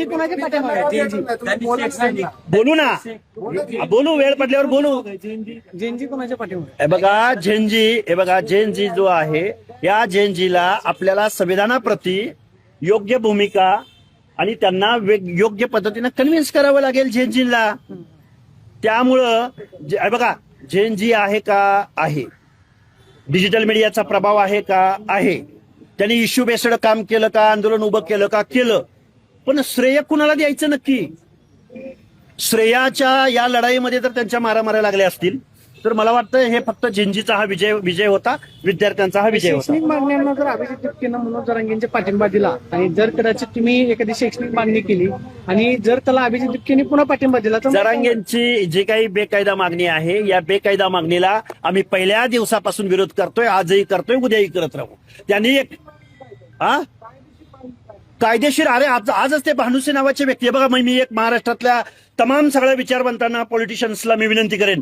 कोणाच्या पाठीमागे बोलू ना, बोलू, वेळ पडल्यावर बोलू. जेनजी कोणाच्या पाठीमागे? हे बघा जेनजी जो आहे, या जेनजीला आपल्याला संविधानाप्रती योग्य भूमिका आणि त्यांना योग्य पद्धतीने कन्व्हिन्स करावं लागेल जेनजीला. त्यामुळं हे बघा, जेनजी आहे का? आहे. डिजिटल मीडियाचा प्रभाव आहे का? आहे. त्यांनी इश्यू बेस्ड काम केलं का? आंदोलन उभं केलं का? केलं. पण श्रेय कुणाला द्यायचं नक्की? श्रेयाच्या या लढाईमध्ये जर त्यांच्या मारामाऱ्या लागल्या असतील तर मला वाटतं हे फक्त जेनजीचा हा विजय होता, विद्यार्थ्यांचा हा विजय होता. शैक्षणिक मागण्यांना जर अभिजित तिपकेनं मनोज जरांगेंचे पाठिंबा दिला आणि जर कदाचित तुम्ही एखादी शैक्षणिक मागणी केली आणि जर त्याला अभिजित तिपकेने पुन्हा पाठिंबा दिला तर जरांगेंची जी काही बेकायदा मागणी आहे, या बेकायदा मागणीला आम्ही पहिल्या दिवसापासून विरोध करतोय, आजही करतोय, उद्याही करत राहू. त्यांनी एक कायदेशीर, अरे आजच ते भानुसे नावाचे व्यक्ती बघा, मी एक महाराष्ट्रातल्या तमाम सगळ्या विचारवंतांना, पॉलिटिशियन्सला मी विनंती करेन,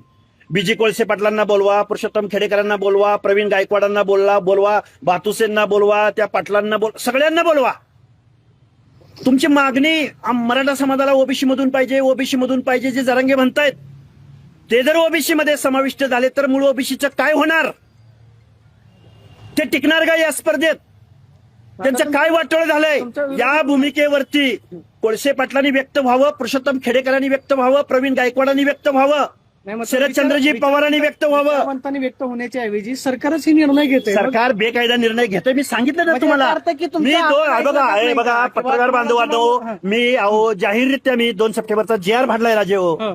बीजी कोळसे पाटलांना बोलवा, पुरुषोत्तम खेडेकरांना बोलवा, प्रवीण गायकवाडांना बोलवा, भातुसेंना बोलवा, त्या पाटलांना सगळ्यांना बोलवा. तुमची मागणी मराठा समाजाला ओबीसी मधून पाहिजे, जे जरांगे म्हणतायत ते जर ओबीसी मध्ये समाविष्ट झाले तर मूळ ओबीसीचं काय होणार? ते टिकणार का या स्पर्धेत? त्यांचं काय वाटोळ झालंय? या भूमिकेवरती कोळसे पाटलांनी व्यक्त व्हावं, पुरुषोत्तम खेडेकरांनी व्यक्त व्हावं, प्रवीण गायकवाडांनी व्यक्त व्हावं, शरदचंद्रजी पवारांनी व्यक्त व्हावं. व्यक्त होण्याच्या ऐवजी सरकारच ही निर्णय घेते. सरकार बेकायदा निर्णय घेतोय. मी सांगितलं ना तुम्हाला. मी बघा पत्रकार बांधवांनो, मी जाहीररित्या मी 2 सप्टेंबरचा JR फाडलाय राजे हो.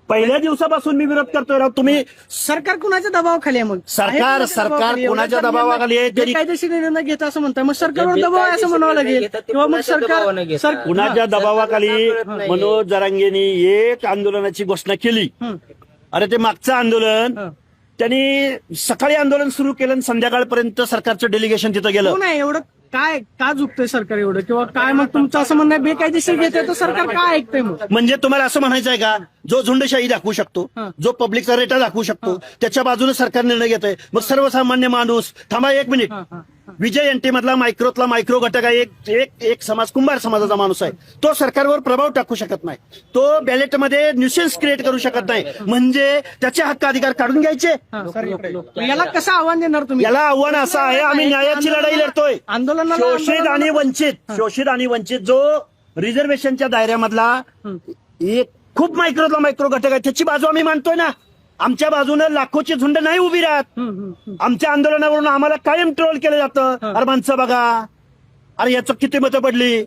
पहिल्या दिवसापासून मी विरोध करतोय. तुम्ही सरकार कुणाच्या दबावाखाली आहे? मग सरकार कुणाच्या दबावाखाली आहे? कायदेशीर निर्णय घेत असं म्हणताय, मग सरकारवर दबाव आहे असं म्हणावं लागेल किंवा मग सरकार कुणाच्या दबावाखाली? मनोज जरांगेंनी एक आंदोलनाची घोषणा केली. अरे ते मागचं आंदोलन त्यांनी सकाळी आंदोलन सुरू केलं आणि संध्याकाळपर्यंत सरकारचं डेलिगेशन तिथं गेलं. नाही एवढं काय का झुकतंय सरकार एवढं? किंवा काय मग तुमचं असं म्हणणं बेकायदेशीर घेतंय तर सरकार काय ऐकतंय? मग म्हणजे तुम्हाला असं म्हणायचं आहे का, जो झुंडशाही दाखवू शकतो, जो पब्लिकचा रेटा दाखवू शकतो, त्याच्या बाजूने सरकार निर्णय घेत आहे? मग सर्वसामान्य माणूस, थांबा 1 मिनिट, विजय एनटी मधला मायक्रो घटक आहे, एक समाज, कुंभार समाजाचा माणूस आहे, तो सरकारवर प्रभाव टाकू शकत नाही, तो बॅलेटमध्ये न्यूसेन्स क्रिएट करू शकत नाही, म्हणजे त्याचे हक्क अधिकार काढून घ्यायचे. याला कसं आव्हान देणार तुम्ही? याला आव्हान असं आहे, आम्ही न्यायाची लढाई लढतोय. शोषित आणि वंचित जो रिझर्वेशनच्या दायऱ्यामधला एक खूप मायक्रो घटक आहे, त्याची बाजू आम्ही मानतोय ना. आमच्या बाजूने लाखोची झुंड नाही उभी राहत. आमच्या आंदोलनावरून आम्हाला कायम ट्रोल केलं जातं. अरे माणसं बघा, अरे याचं किती मतं पडली.